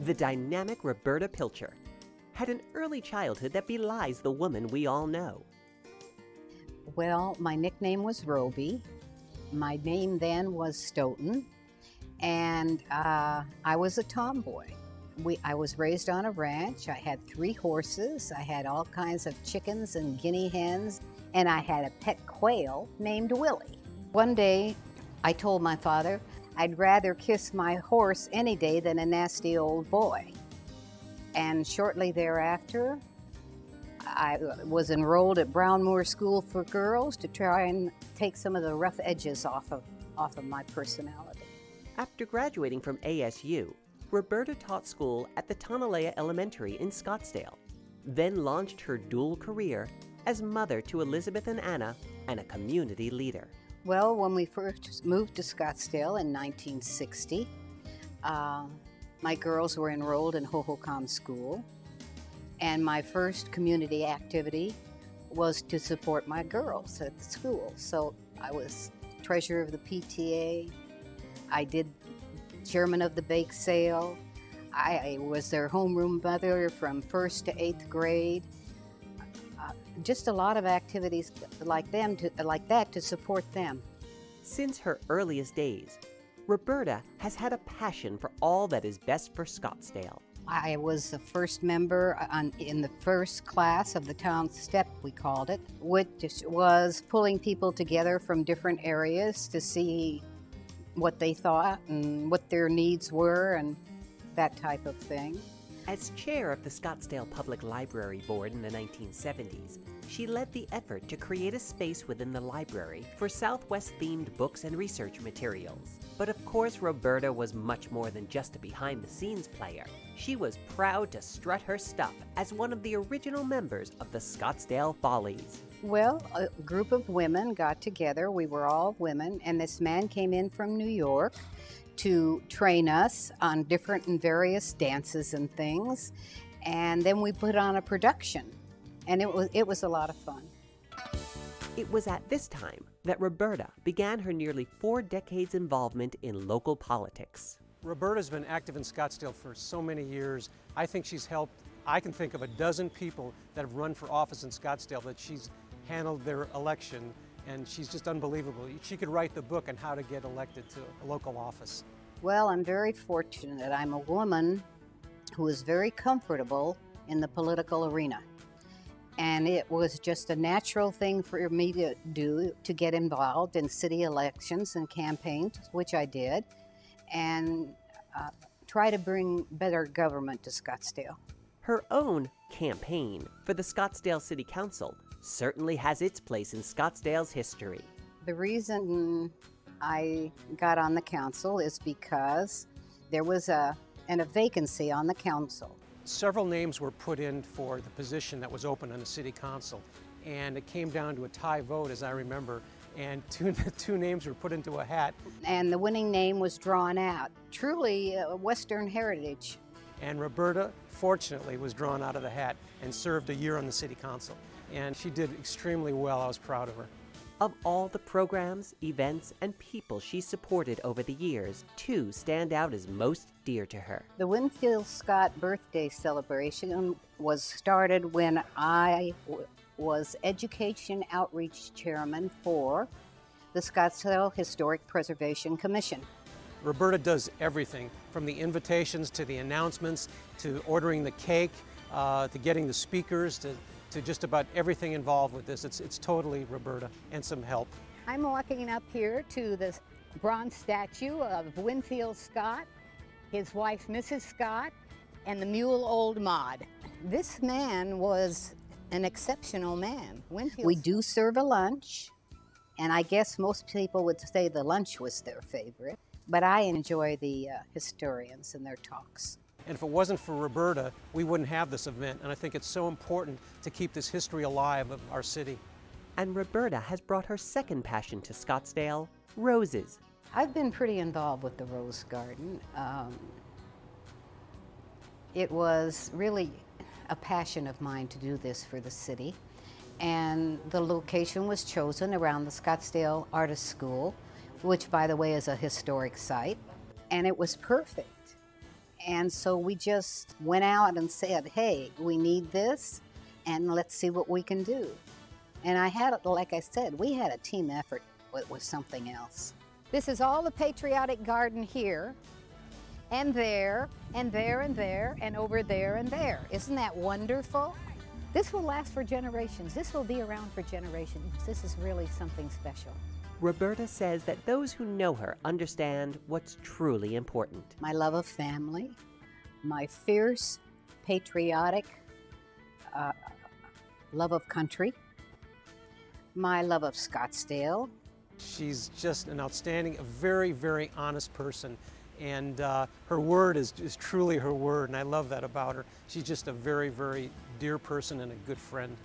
The dynamic Roberta Pilcher had an early childhood that belies the woman we all know. Well, my nickname was Roby. My name then was Stoughton, and I was a tomboy. I was raised on a ranch. I had 3 horses. I had all kinds of chickens and guinea hens, and I had a pet quail named Willie. One day, I told my father I'd rather kiss my horse any day than a nasty old boy. And shortly thereafter, I was enrolled at Brownmoor School for Girls to try and take some of the rough edges off of my personality. After graduating from ASU, Roberta taught school at the Tonalea Elementary in Scottsdale, then launched her dual career as mother to Elizabeth and Anna and a community leader. Well, when we first moved to Scottsdale in 1960, my girls were enrolled in Hohokam School, and my first community activity was to support my girls at the school. So I was treasurer of the PTA, I did chairman of the bake sale, I was their homeroom mother from 1st to 8th grade. Just a lot of activities like that to support them. Since her earliest days, Roberta has had a passion for all that is best for Scottsdale. I was the first member in the first class of the town step, we called it, which was pulling people together from different areas to see what they thought and what their needs were and that type of thing. As chair of the Scottsdale Public Library Board in the 1970s, she led the effort to create a space within the library for Southwest-themed books and research materials. But of course, Roberta was much more than just a behind-the-scenes player. She was proud to strut her stuff as one of the original members of the Scottsdale Follies. Well, a group of women got together. We were all women, and this man came in from New York to train us on different and various dances and things. And then we put on a production, and it was a lot of fun. It was at this time that Roberta began her nearly 4 decades involvement in local politics. Roberta's been active in Scottsdale for so many years. I think she's helped, I can think of a dozen people that have run for office in Scottsdale that she's handled their election, and she's just unbelievable. She could write the book on how to get elected to a local office. Well, I'm very fortunate. I'm a woman who is very comfortable in the political arena. And it was just a natural thing for me to do, to get involved in city elections and campaigns, which I did, and try to bring better government to Scottsdale. Her own campaign for the Scottsdale City Council certainly has its place in Scottsdale's history. The reason I got on the council is because there was a vacancy on the council. Several names were put in for the position that was open on the city council, and it came down to a tie vote, as I remember, and two names were put into a hat. And the winning name was drawn out. Truly Western heritage. And Roberta, fortunately, was drawn out of the hat and served a year on the city council. And she did extremely well. I was proud of her. Of all the programs, events, and people she supported over the years, 2 stand out as most dear to her. The Winfield Scott birthday celebration was started when I was Education Outreach Chairman for the Scottsdale Historic Preservation Commission. Roberta does everything, from the invitations to the announcements, to ordering the cake, to getting the speakers, to just about everything involved with this. It's totally Roberta and some help. I'm walking up here to the bronze statue of Winfield Scott, his wife Mrs. Scott, and the mule Old Maud. This man was an exceptional man. We do serve a lunch, and I guess most people would say the lunch was their favorite, but I enjoy the historians and their talks. And if it wasn't for Roberta, we wouldn't have this event, and I think it's so important to keep this history alive of our city. And Roberta has brought her second passion to Scottsdale, roses. I've been pretty involved with the Rose Garden. It was really a passion of mine to do this for the city, and the location was chosen around the Scottsdale Artist School, which, by the way, is a historic site, and it was perfect. And so we just went out and said, hey, we need this, and let's see what we can do. And I had, like I said, we had a team effort. It was something else. This is all the patriotic garden here, and there, and there, and there, and over there, and there. Isn't that wonderful? This will last for generations. This will be around for generations. This is really something special. Roberta says that those who know her understand what's truly important. My love of family, my fierce, patriotic love of country, my love of Scottsdale. She's just an outstanding, a very, very honest person. And her word is truly her word, and I love that about her. She's just a very, very dear person and a good friend.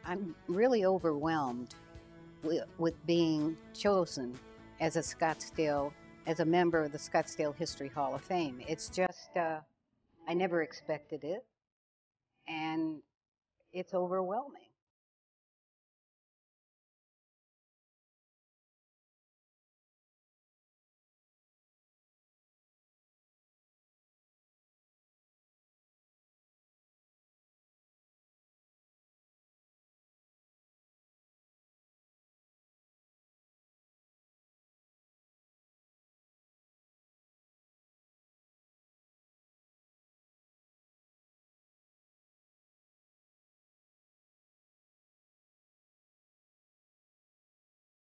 I'm really overwhelmed with being chosen as a member of the Scottsdale History Hall of Fame. It's just, I never expected it, and it's overwhelming.